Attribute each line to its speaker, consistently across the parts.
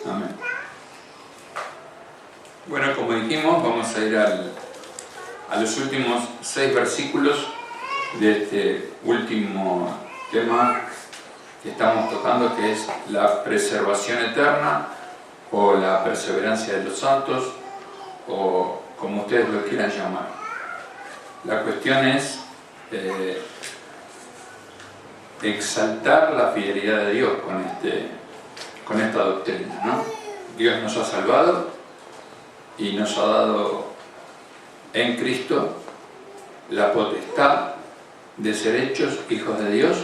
Speaker 1: Amén. Bueno, como dijimos, vamos a ir a los últimos 6 versículos de este último tema que estamos tocando, que es la preservación eterna o la perseverancia de los santos, o como ustedes lo quieran llamar. La cuestión es exaltar la fidelidad de Dios con esta doctrina, ¿no? Dios nos ha salvado y nos ha dado en Cristo la potestad de ser hechos hijos de Dios.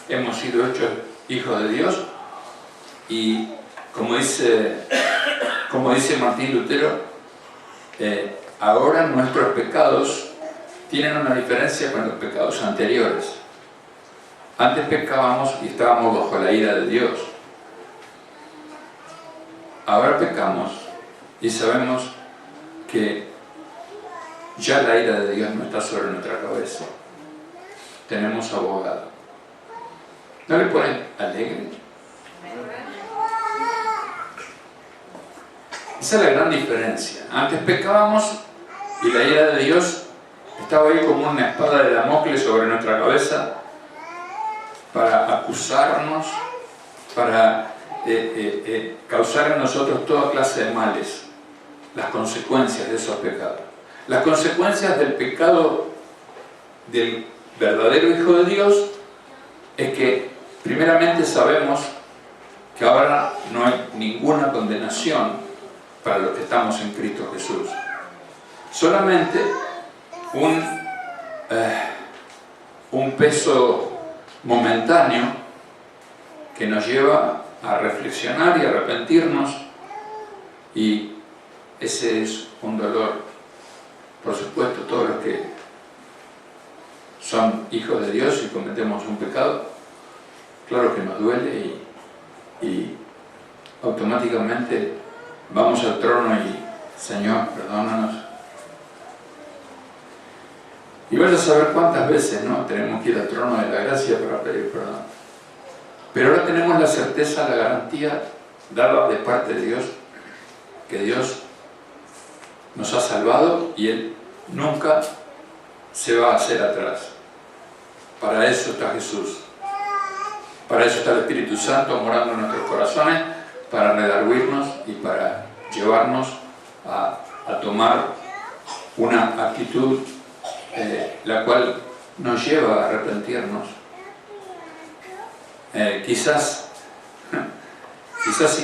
Speaker 1: Hemos sido hechos hijos de Dios y como dice Martín Lutero, ahora nuestros pecados tienen una diferencia con los pecados anteriores. Antes pecábamos y estábamos bajo la ira de Dios. Ahora pecamos y sabemos que ya la ira de Dios no está sobre nuestra cabeza. Tenemos abogado. ¿No le ponen alegre? Esa es la gran diferencia. Antes pecábamos y la ira de Dios estaba ahí como una espada de Damocles sobre nuestra cabeza para acusarnos, para causar en nosotros toda clase de males, las consecuencias de esos pecados. Las consecuencias del pecado del verdadero Hijo de Dios es que primeramente sabemos que ahora no hay ninguna condenación para los que estamos en Cristo Jesús. Solamente un peso momentáneo que nos lleva a reflexionar y arrepentirnos, y ese es un dolor. Por supuesto, todos los que son hijos de Dios y cometemos un pecado, claro que nos duele y automáticamente vamos al trono y Señor, perdónanos. Y vas a saber cuántas veces, ¿no?, tenemos que ir al trono de la gracia para pedir perdón. Pero ahora tenemos la certeza, la garantía dada de parte de Dios, que Dios nos ha salvado y Él nunca se va a hacer atrás. Para eso está Jesús. Para eso está el Espíritu Santo morando en nuestros corazones, para redarguirnos y para llevarnos a tomar una actitud la cual nos lleva a arrepentirnos. Quizás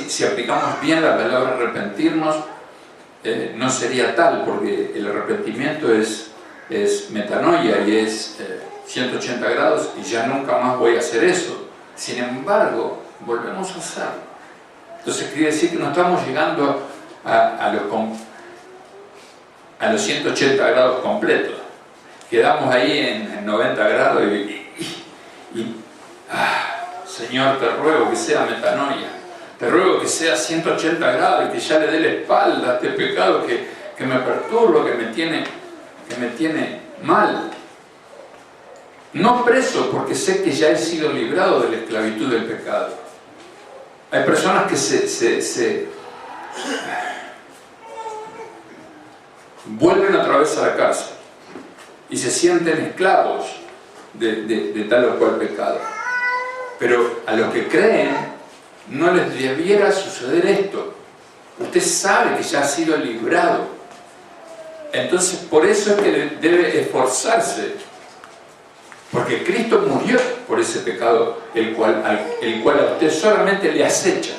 Speaker 1: si aplicamos bien la palabra arrepentirnos, no sería tal, porque el arrepentimiento es metanoia y es 180 grados y ya nunca más voy a hacer eso. Sin embargo, volvemos a hacerlo. Entonces quiere decir que no estamos llegando a los 180 grados completos. Quedamos ahí en 90 grados Señor, te ruego que sea metanoia, te ruego que sea 180 grados y que ya le dé la espalda a este pecado que me perturba, que me tiene mal. No preso, porque sé que ya he sido librado de la esclavitud del pecado. Hay personas que se vuelven otra vez a la cárcel y se sienten esclavos de tal o cual pecado. Pero a los que creen no les debiera suceder esto. Usted sabe que ya ha sido librado. Entonces por eso es que debe esforzarse, porque Cristo murió por ese pecado el cual a usted solamente le acecha.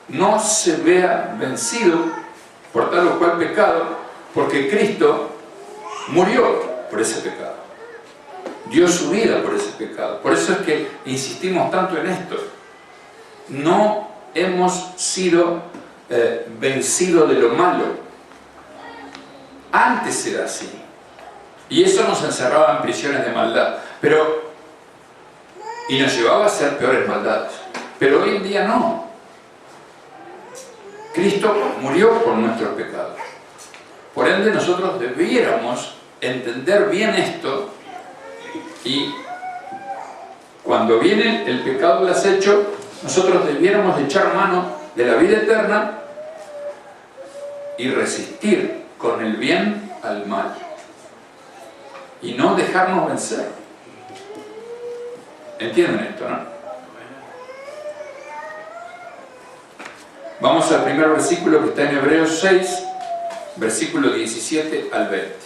Speaker 1: No se vea vencido por tal o cual pecado, porque Cristo murió por ese pecado, dio su vida por ese pecado. Por eso es que insistimos tanto en esto. No hemos sido vencidos de lo malo. Antes era así, y eso nos encerraba en prisiones de maldad, y nos llevaba a hacer peores maldades. Pero hoy en día no. Cristo murió por nuestros pecados. Por ende, nosotros debiéramos entender bien esto, y cuando viene el pecado del acecho, nosotros debiéramos echar mano de la vida eterna y resistir con el bien al mal. Y no dejarnos vencer. ¿Entienden esto, no? Vamos al primer versículo que está en Hebreos 6, versículo 17 al 20.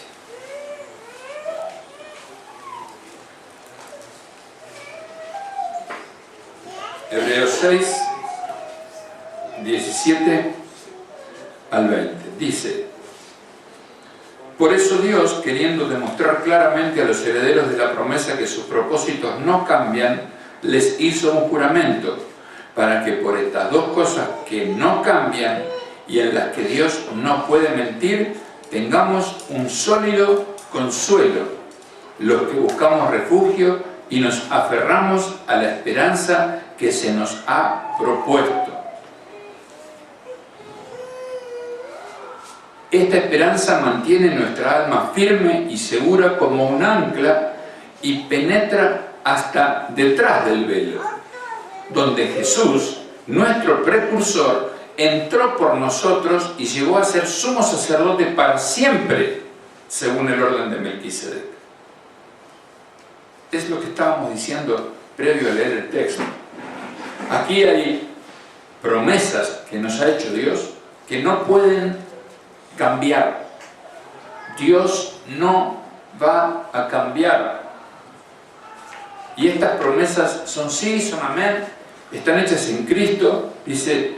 Speaker 1: Hebreos 6, 17 al 20. Dice: por eso Dios, queriendo demostrar claramente a los herederos de la promesa que sus propósitos no cambian, les hizo un juramento, para que por estas dos cosas que no cambian y en las que Dios no puede mentir, tengamos un sólido consuelo, los que buscamos refugio y nos aferramos a la esperanza que se nos ha propuesto. Esta esperanza mantiene nuestra alma firme y segura como un ancla y penetra hasta detrás del velo, donde Jesús, nuestro precursor, entró por nosotros y llegó a ser sumo sacerdote para siempre, según el orden de Melquisedec. Es lo que estábamos diciendo previo a leer el texto. Aquí hay promesas que nos ha hecho Dios que no pueden cambiar. Dios no va a cambiar. Y estas promesas son sí, son amén, están hechas en Cristo. Dice: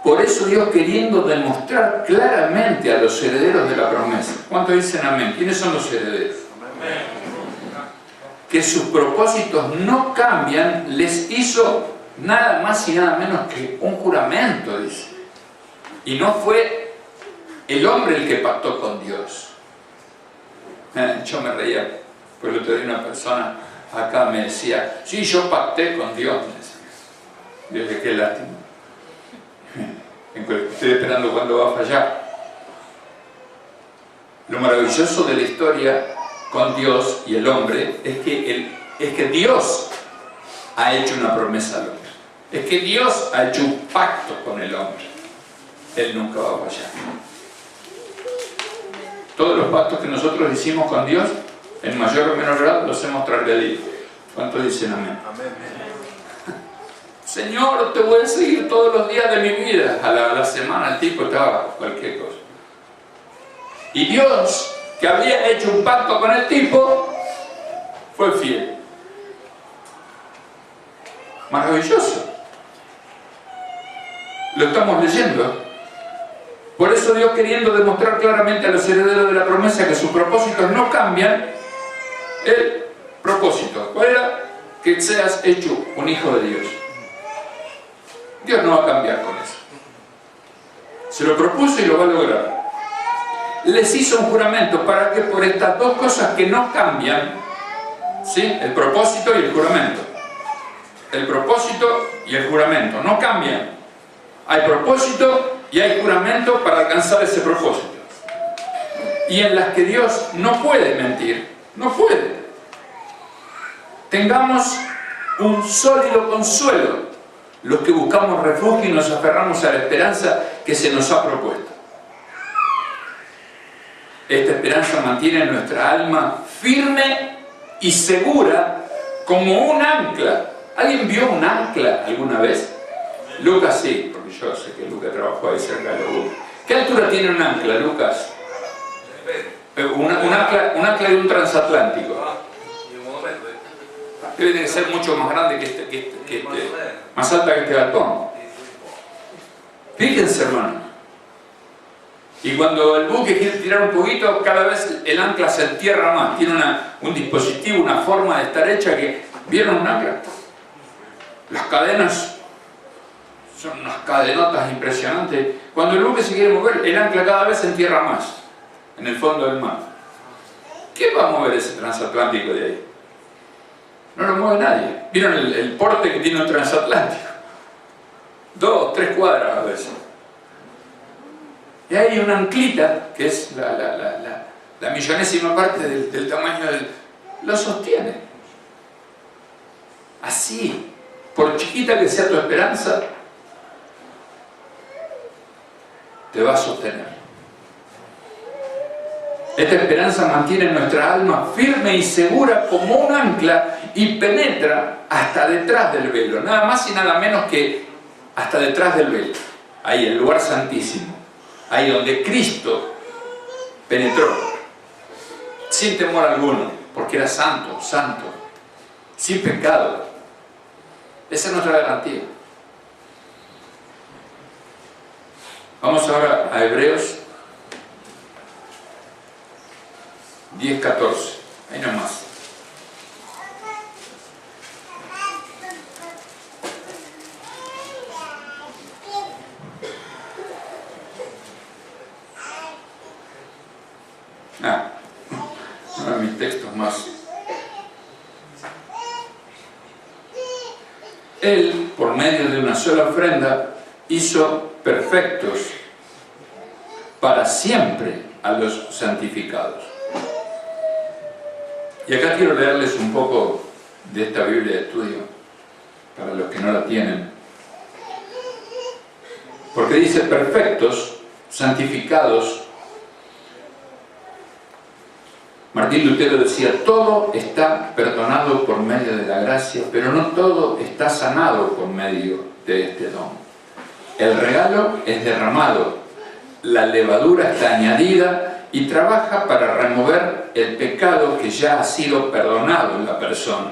Speaker 1: por eso Dios, queriendo demostrar claramente a los herederos de la promesa. ¿Cuántos dicen amén? ¿Quiénes son los herederos? Amén. Que sus propósitos no cambian, les hizo nada más y nada menos que un juramento, dice. Y no fue el hombre el que pactó con Dios. Yo me reía, pues el otro día una persona acá me decía: sí, yo pacté con Dios. Yo dije: qué lástima. Estoy esperando cuándo va a fallar. Lo maravilloso de la historia con Dios y el hombre es que Dios ha hecho una promesa al hombre. Es que Dios ha hecho un pacto con el hombre. Él nunca va a fallar. Todos los pactos que nosotros hicimos con Dios, en mayor o menor grado, los hemos transgredido. ¿Cuántos dicen amén? Amén. Señor, te voy a seguir todos los días de mi vida. A la semana el tipo estaba cualquier cosa. Y Dios, que había hecho un pacto con el tipo, fue fiel. Maravilloso. Lo estamos leyendo. Por eso Dios, queriendo demostrar claramente a los herederos de la promesa que sus propósitos no cambian, el propósito, ¿cuál era? Que seas hecho un hijo de Dios. Dios no va a cambiar con eso. Se lo propuso y lo va a lograr. Les hizo un juramento para que por estas dos cosas que no cambian, ¿sí? El propósito y el juramento. El propósito y el juramento no cambian. Hay propósito y hay juramento para alcanzar ese propósito. Y en las que Dios no puede mentir, no puede. Tengamos un sólido consuelo los que buscamos refugio y nos aferramos a la esperanza que se nos ha propuesto. Esta esperanza mantiene nuestra alma firme y segura como un ancla. ¿Alguien vio un ancla alguna vez? Lucas sí, porque yo sé que Lucas trabajó ahí cerca de Lourdes. ¿Qué altura tiene un ancla, Lucas? Un ancla de un transatlántico. Debe ser mucho más grande que este, más alta que este galpón. Fíjense, hermano. Y cuando el buque quiere tirar un poquito, cada vez el ancla se entierra más. Tiene un dispositivo, una forma de estar hecha que... ¿Vieron un ancla? Las cadenas son unas cadenotas impresionantes. Cuando el buque se quiere mover, el ancla cada vez se entierra más en el fondo del mar. ¿Quién va a mover ese transatlántico de ahí? No lo mueve nadie. ¿Vieron el porte que tiene un transatlántico? 2, 3 cuadras a veces. Y hay una anclita, que es la millonésima parte del tamaño del... Lo sostiene. Así por chiquita que sea tu esperanza, te va a sostener. Esta esperanza mantiene nuestra alma firme y segura como un ancla y penetra hasta detrás del velo, nada más y nada menos que hasta detrás del velo, ahí el lugar santísimo, ahí donde Cristo penetró, sin temor alguno, porque era santo, sin pecado. Esa es nuestra garantía. Vamos ahora a Hebreos 10:14, ahí nomás. Uno de mis textos más. Él, por medio de una sola ofrenda, hizo perfectos para siempre a los santificados. Y acá quiero leerles un poco de esta Biblia de estudio, para los que no la tienen. Porque dice perfectos, santificados. Martín Lutero decía, todo está perdonado por medio de la gracia, pero no todo está sanado por medio de este don. El regalo es derramado, la levadura está añadida y trabaja para remover el pecado que ya ha sido perdonado en la persona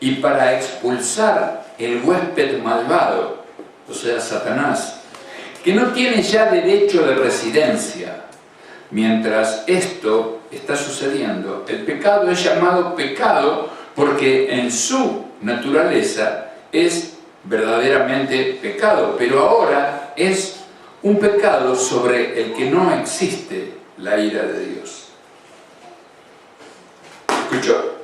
Speaker 1: y para expulsar el huésped malvado, o sea, Satanás, que no tiene ya derecho de residencia. Mientras esto está sucediendo, el pecado es llamado pecado porque en su naturaleza es verdaderamente pecado, pero ahora es un pecado sobre el que no existe la ira de Dios. ¿Escuchó?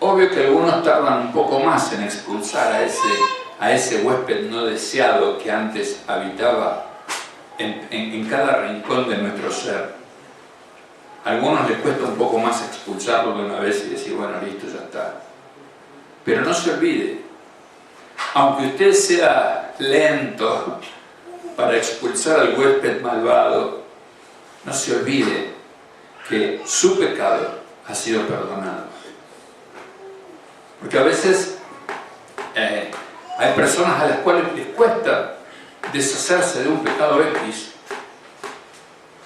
Speaker 1: Obvio que algunos tardan un poco más en expulsar a ese huésped no deseado que antes habitaba en cada rincón de nuestro ser. A algunos les cuesta un poco más expulsarlo de una vez y decir, bueno, listo, ya está. Pero no se olvide, aunque usted sea lento para expulsar al huésped malvado, no se olvide que su pecado ha sido perdonado. Porque a veces hay personas a las cuales les cuesta deshacerse de un pecado X.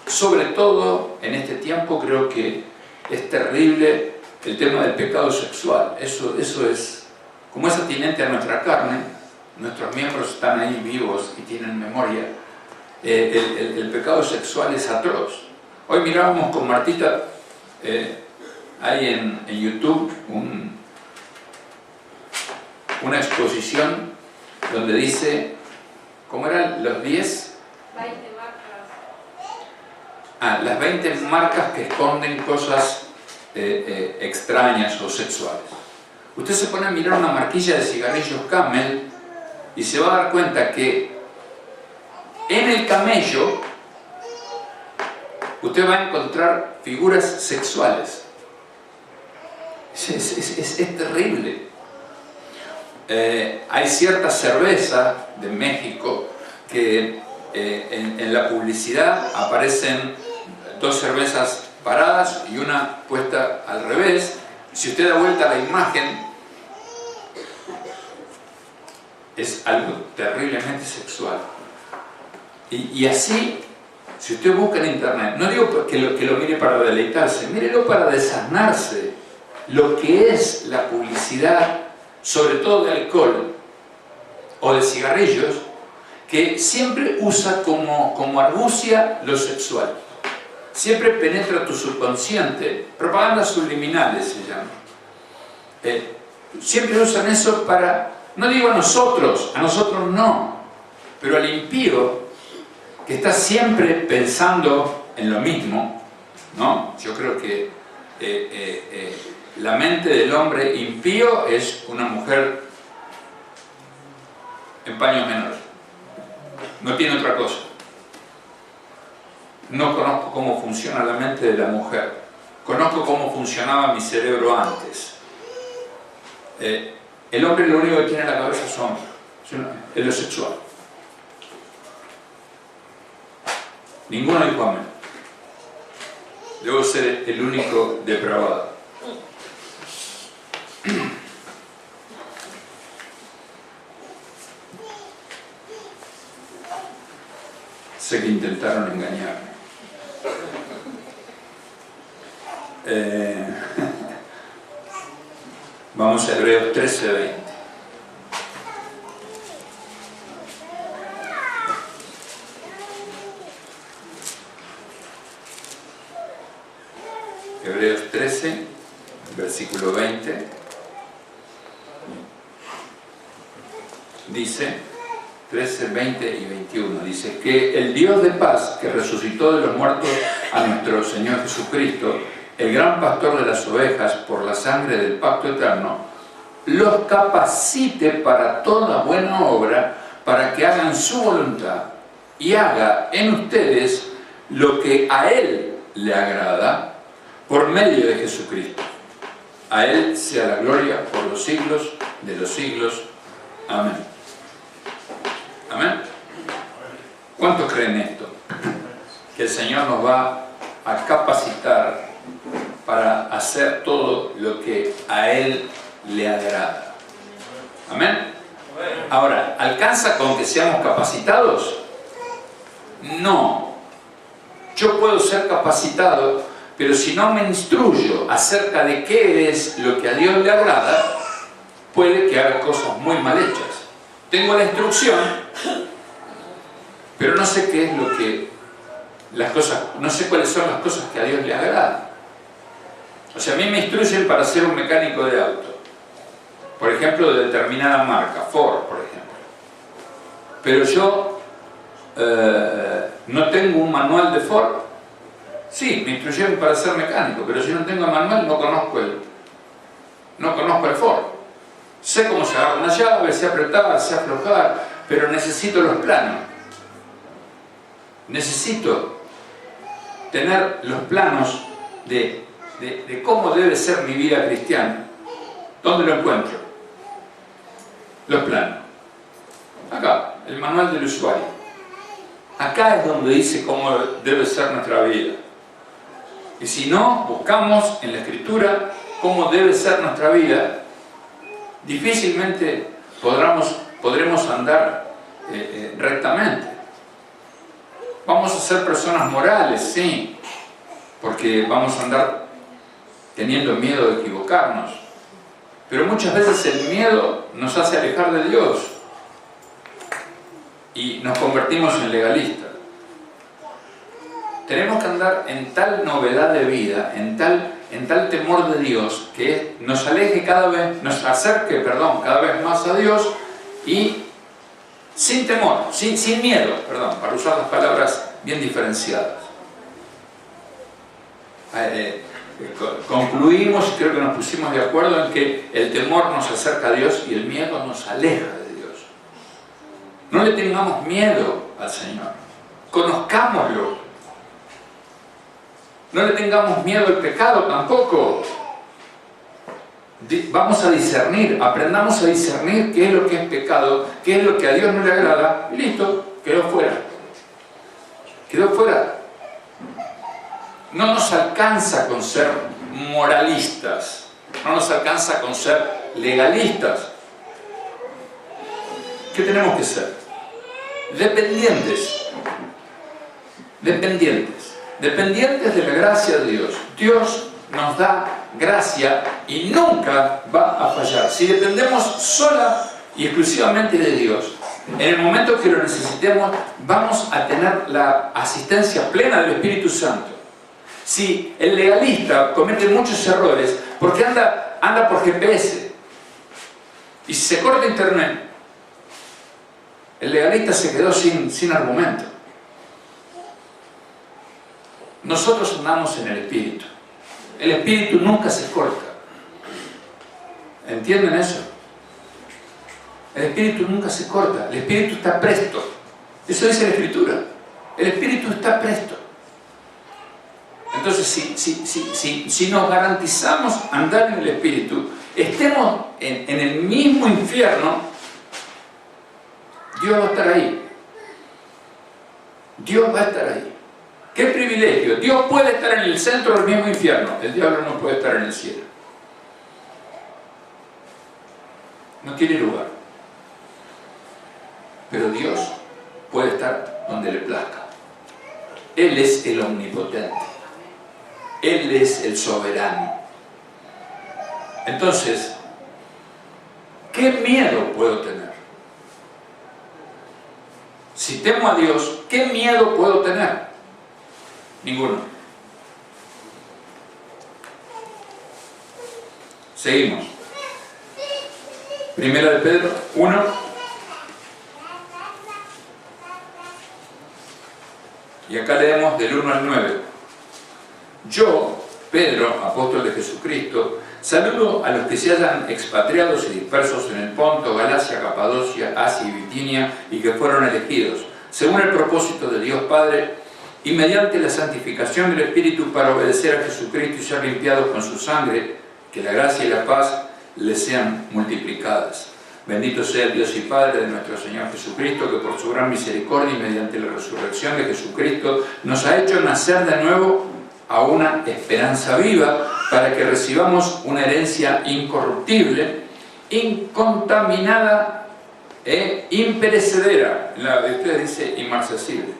Speaker 1: Sobre todo en este tiempo creo que es terrible el tema del pecado sexual. Eso es, como es atinente a nuestra carne, nuestros miembros están ahí vivos y tienen memoria. El pecado sexual es atroz. Hoy mirábamos con Martita ahí en YouTube una exposición donde dice, ¿cómo eran los 10?
Speaker 2: 20 marcas.
Speaker 1: Las 20 marcas que esconden cosas extrañas o sexuales. Usted se pone a mirar una marquilla de cigarrillos Camel y se va a dar cuenta que en el camello usted va a encontrar figuras sexuales. Es terrible. Hay cierta cerveza de México que en la publicidad aparecen dos cervezas paradas y una puesta al revés. Si usted da vuelta a la imagen, es algo terriblemente sexual. Y así, si usted busca en internet, no digo que lo mire para deleitarse, mírelo para desasnarse lo que es la publicidad, sobre todo de alcohol o de cigarrillos, que siempre usa como argucia lo sexual. Siempre penetra tu subconsciente. Propagandas subliminales se llama. Siempre usan eso para, no digo a nosotros no, pero al impío que está siempre pensando en lo mismo, ¿no? Yo creo que la mente del hombre impío es una mujer en paños menores. No tiene otra cosa. No conozco cómo funciona la mente de la mujer. conozco cómo funcionaba mi cerebro antes. El hombre lo único que tiene en la cabeza es lo sexual. Ninguno dijo amén. Debo ser el único depravado. Sé que intentaron engañarme. Vamos a Hebreos 13:20. Hebreos 13, versículo 20, dice, 13, 20 y 21, dice que el Dios de paz, que resucitó de los muertos a nuestro Señor Jesucristo, el gran pastor de las ovejas, por la sangre del pacto eterno, los capacite para toda buena obra, para que hagan su voluntad y haga en ustedes lo que a Él le agrada, por medio de Jesucristo. A Él sea la gloria por los siglos de los siglos. Amén. Amén. ¿Cuántos creen esto? Que el Señor nos va a capacitar para hacer todo lo que a Él le agrada. Amén. Ahora, ¿alcanza con que seamos capacitados? No. Yo puedo ser capacitado, pero si no me instruyo acerca de qué es lo que a Dios le agrada, puede que haga cosas muy mal hechas. Tengo la instrucción, pero no sé qué es lo que no sé cuáles son las cosas que a Dios le agrada. O sea, a mí me instruyen para ser un mecánico de auto, por ejemplo, de determinada marca, Ford, por ejemplo. Pero yo no tengo un manual de Ford. Sí, me instruyeron para ser mecánico, pero si no tengo el manual no conozco el Ford. Sé cómo se agarra una llave, sé apretar, sé aflojar, pero necesito los planos. Necesito tener los planos de cómo debe ser mi vida cristiana. ¿Dónde lo encuentro? Los planos. Acá, el manual del usuario. Acá es donde dice cómo debe ser nuestra vida. Y si no, buscamos en la Escritura cómo debe ser nuestra vida, difícilmente podremos andar rectamente. Vamos a ser personas morales, sí, porque vamos a andar teniendo miedo de equivocarnos. Pero muchas veces el miedo nos hace alejar de Dios y nos convertimos en legalistas. Tenemos que andar en tal novedad de vida, en tal temor de Dios, que nos acerque cada vez más a Dios y sin temor, sin miedo, para usar las palabras bien diferenciadas. Concluimos, y creo que nos pusimos de acuerdo en que el temor nos acerca a Dios y el miedo nos aleja de Dios. No le tengamos miedo al Señor, conozcámoslo. No le tengamos miedo al pecado tampoco. Vamos a discernir, aprendamos a discernir qué es lo que es pecado, qué es lo que a Dios no le agrada, y listo, quedó fuera. Quedó fuera. No nos alcanza con ser moralistas, no nos alcanza con ser legalistas. ¿Qué tenemos que ser? Dependientes. Dependientes de la gracia de Dios. Dios nos da gracia y nunca va a fallar. Si dependemos sola y exclusivamente de Dios, en el momento que lo necesitemos, vamos a tener la asistencia plena del Espíritu Santo. Si el legalista comete muchos errores, porque anda por GPS, y si se corta internet, el legalista se quedó sin argumento. Nosotros andamos en el Espíritu. El Espíritu nunca se corta. ¿Entienden eso? El Espíritu nunca se corta. El Espíritu está presto. Eso dice la Escritura. El Espíritu está presto. Entonces, si nos garantizamos andar en el Espíritu, estemos en el mismo infierno, Dios va a estar ahí. Dios va a estar ahí. ¡Qué privilegio! Dios puede estar en el centro del mismo infierno. El diablo no puede estar en el cielo. No tiene lugar. Pero Dios puede estar donde le plazca. Él es el omnipotente. Él es el soberano. Entonces, ¿qué miedo puedo tener? Si temo a Dios, ¿qué miedo puedo tener? Ninguno. Seguimos. Primera de Pedro 1. Y acá leemos del 1 al 9. Yo, Pedro, apóstol de Jesucristo, saludo a los que se hayan expatriados y dispersos en el Ponto, Galacia, Capadocia, Asia y Bitinia, y que fueron elegidos, según el propósito de Dios Padre, y mediante la santificación del Espíritu para obedecer a Jesucristo y ser limpiados con su sangre, que la gracia y la paz les sean multiplicadas. Bendito sea el Dios y Padre de nuestro Señor Jesucristo, que por su gran misericordia y mediante la resurrección de Jesucristo nos ha hecho nacer de nuevo a una esperanza viva, para que recibamos una herencia incorruptible, incontaminada e imperecedera. La de ustedes dice inmarcesible.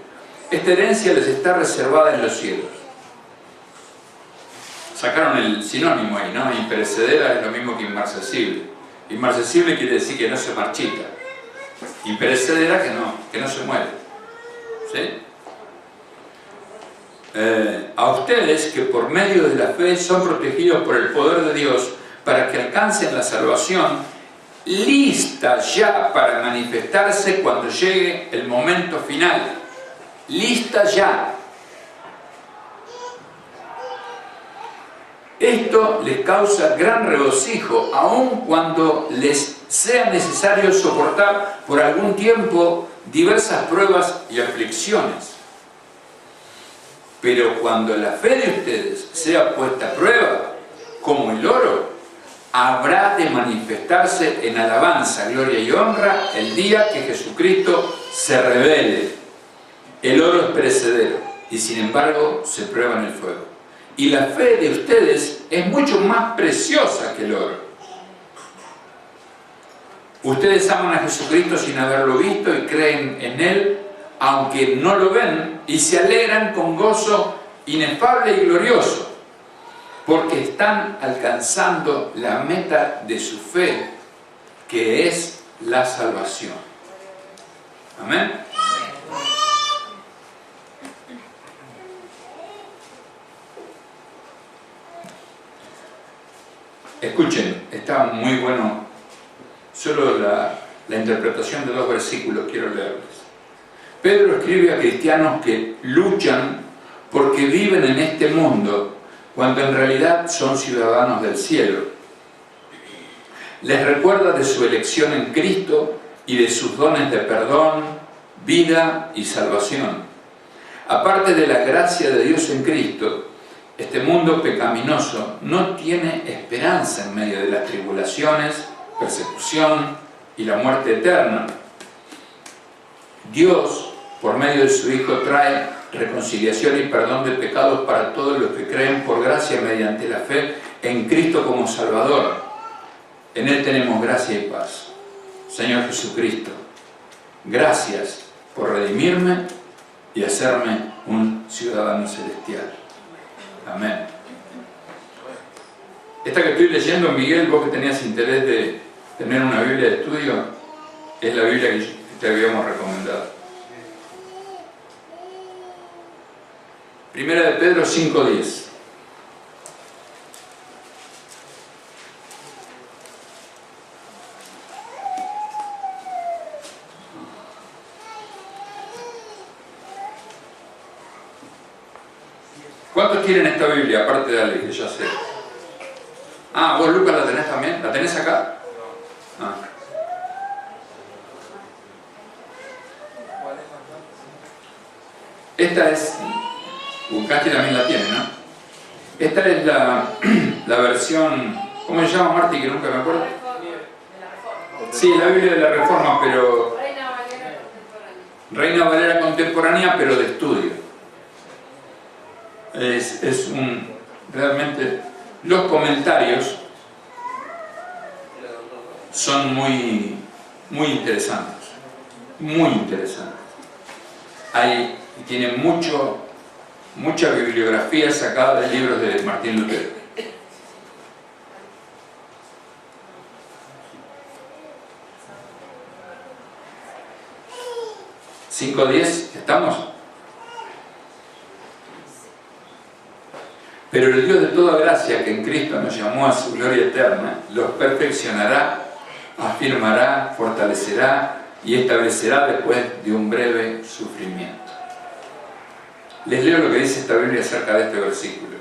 Speaker 1: Esta herencia les está reservada en los cielos. Sacaron el sinónimo ahí, ¿no? Imperecedera es lo mismo que inmarcesible. Inmarcesible quiere decir que no se marchita. Imperecedera que no se muere. ¿Sí? A ustedes que por medio de la fe son protegidos por el poder de Dios para que alcancen la salvación, lista ya para manifestarse cuando llegue el momento final. Lista ya. Esto les causa gran regocijo, aun cuando les sea necesario soportar por algún tiempo diversas pruebas y aflicciones. Pero cuando la fe de ustedes sea puesta a prueba, como el oro, habrá de manifestarse en alabanza, gloria y honra el día que Jesucristo se revele. El oro es perecedero y sin embargo se prueba en el fuego. Y la fe de ustedes es mucho más preciosa que el oro. Ustedes aman a Jesucristo sin haberlo visto y creen en Él, aunque no lo ven, y se alegran con gozo inefable y glorioso, porque están alcanzando la meta de su fe, que es la salvación. Amén. Escuchen, está muy bueno. Solo la interpretación de 2 versículos quiero leerles. Pedro escribe a cristianos que luchan porque viven en este mundo, cuando en realidad son ciudadanos del cielo. Les recuerda de su elección en Cristo y de sus dones de perdón, vida y salvación. Aparte de la gracia de Dios en Cristo, este mundo pecaminoso no tiene esperanza en medio de las tribulaciones, persecución y la muerte eterna. Dios, por medio de su Hijo, trae reconciliación y perdón de pecados para todos los que creen por gracia mediante la fe en Cristo como Salvador. En Él tenemos gracia y paz. Señor Jesucristo, gracias por redimirme y hacerme un ciudadano celestial. Amén. Esta que estoy leyendo, Miguel, vos que tenías interés de tener una Biblia de estudio, es la Biblia que te habíamos recomendado. Primera de Pedro 5:10. ¿Cuántos tienen esta Biblia, aparte de Ale, que ya sé? Ah, vos, Lucas, ¿la tenés también? ¿La tenés acá? Ah. Esta es... Casti también la tiene, ¿no? Esta es la versión, ¿cómo se llama, Marti? Que nunca me acuerdo. Sí, la Biblia de la Reforma, pero Reina Valera contemporánea, pero de estudio. Realmente los comentarios son muy interesantes, muy interesantes. Tiene mucha bibliografía sacada de libros de Martín Lutero. ¿5:10? ¿Estamos? Pero el Dios de toda gracia, que en Cristo nos llamó a su gloria eterna, los perfeccionará, afirmará, fortalecerá y establecerá después de un breve sufrimiento. Les leo lo que dice esta Biblia acerca de este versículo.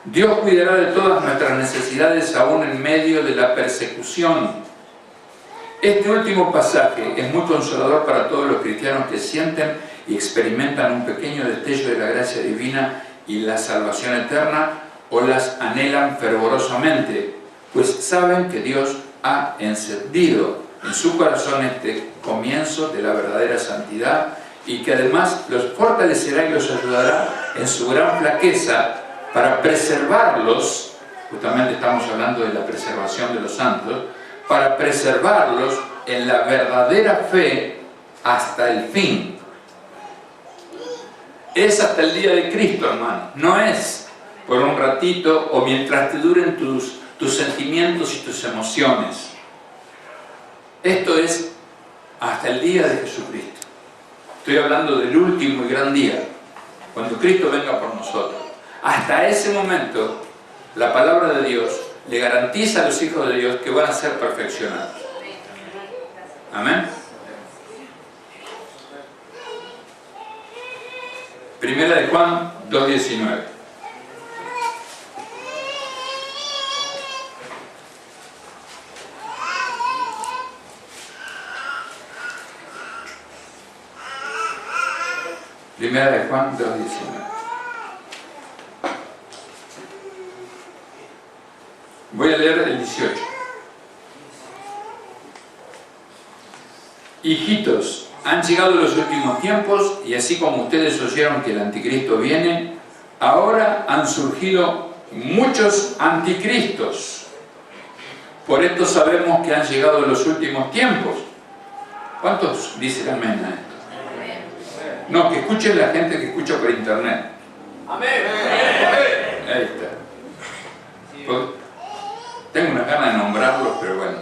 Speaker 1: Dios cuidará de todas nuestras necesidades aún en medio de la persecución. Este último pasaje es muy consolador para todos los cristianos que sienten y experimentan un pequeño destello de la gracia divina y la salvación eterna, o las anhelan fervorosamente, pues saben que Dios ha encendido en su corazón este comienzo de la verdadera santidad, y que además los fortalecerá y los ayudará en su gran flaqueza para preservarlos. Justamente estamos hablando de la preservación de los santos, para preservarlos en la verdadera fe hasta el fin. Es hasta el día de Cristo, hermano. No es por un ratito o mientras te duren tus sentimientos y tus emociones. Esto es hasta el día de Jesucristo. Estoy hablando del último y gran día, cuando Cristo venga por nosotros. Hasta ese momento, la palabra de Dios le garantiza a los hijos de Dios que van a ser perfeccionados. Amén. Primera de Juan 2:19. Primera de Juan 2:19. Voy a leer el 18. Hijitos, han llegado los últimos tiempos, y así como ustedes oyeron que el anticristo viene, ahora han surgido muchos anticristos. Por esto sabemos que han llegado los últimos tiempos. ¿Cuántos dicen amén a esto? No, que escuchen la gente que escucha por internet. Amén. Ahí está. Pues, tengo una gana de nombrarlos, pero bueno.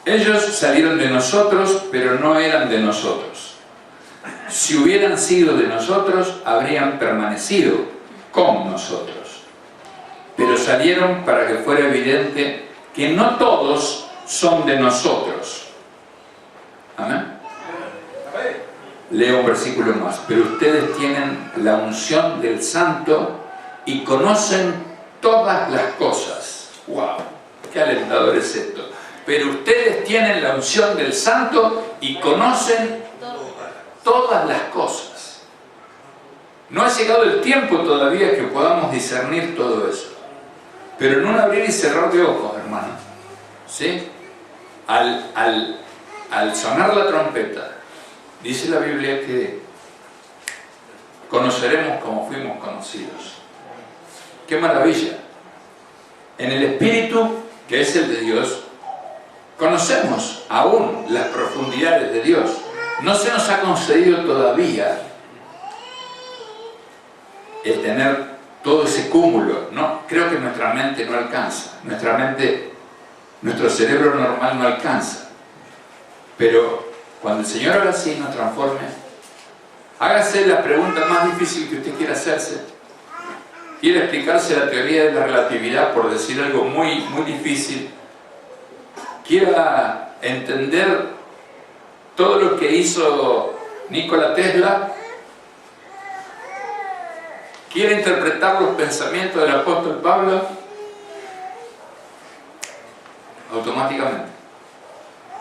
Speaker 1: Ellos salieron de nosotros, pero no eran de nosotros. Si hubieran sido de nosotros, habrían permanecido con nosotros. Pero salieron para que fuera evidente que no todos son de nosotros. Amén. Leo un versículo más. Pero ustedes tienen la unción del Santo y conocen todas las cosas. ¡Wow! ¡Qué alentador es esto! Pero ustedes tienen la unción del Santo y conocen todas las cosas. No ha llegado el tiempo todavía que podamos discernir todo eso. Pero en un abrir y cerrar de ojos, hermano, ¿sí? Al sonar la trompeta, dice la Biblia que conoceremos como fuimos conocidos. ¡Qué maravilla! En el Espíritu, que es el de Dios, conocemos aún las profundidades de Dios. No se nos ha concedido todavía el tener todo ese cúmulo, ¿no? Creo que nuestra mente no alcanza. Nuestro cerebro normal no alcanza. Pero cuando el Señor ahora sí nos transforme, hágase la pregunta más difícil que usted quiera hacerse. Quiere explicarse la teoría de la relatividad, por decir algo muy difícil. Quiera entender todo lo que hizo Nikola Tesla. Quiere interpretar los pensamientos del apóstol Pablo. Automáticamente,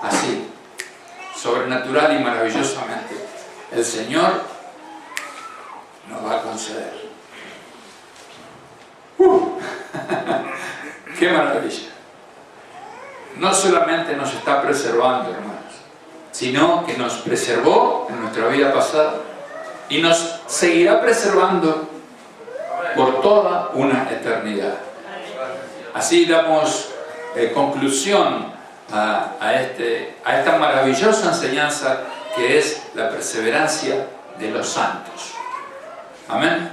Speaker 1: así, sobrenatural y maravillosamente, el Señor nos va a conceder. ¡Qué maravilla! No solamente nos está preservando, hermanos, sino que nos preservó en nuestra vida pasada y nos seguirá preservando por toda una eternidad. Así damos conclusión a esta maravillosa enseñanza que es la perseverancia de los santos. Amén.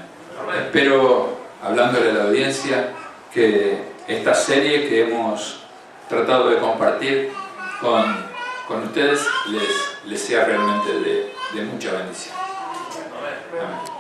Speaker 1: Espero, hablándole a la audiencia, que esta serie que hemos tratado de compartir con ustedes les sea realmente de mucha bendición. Amén.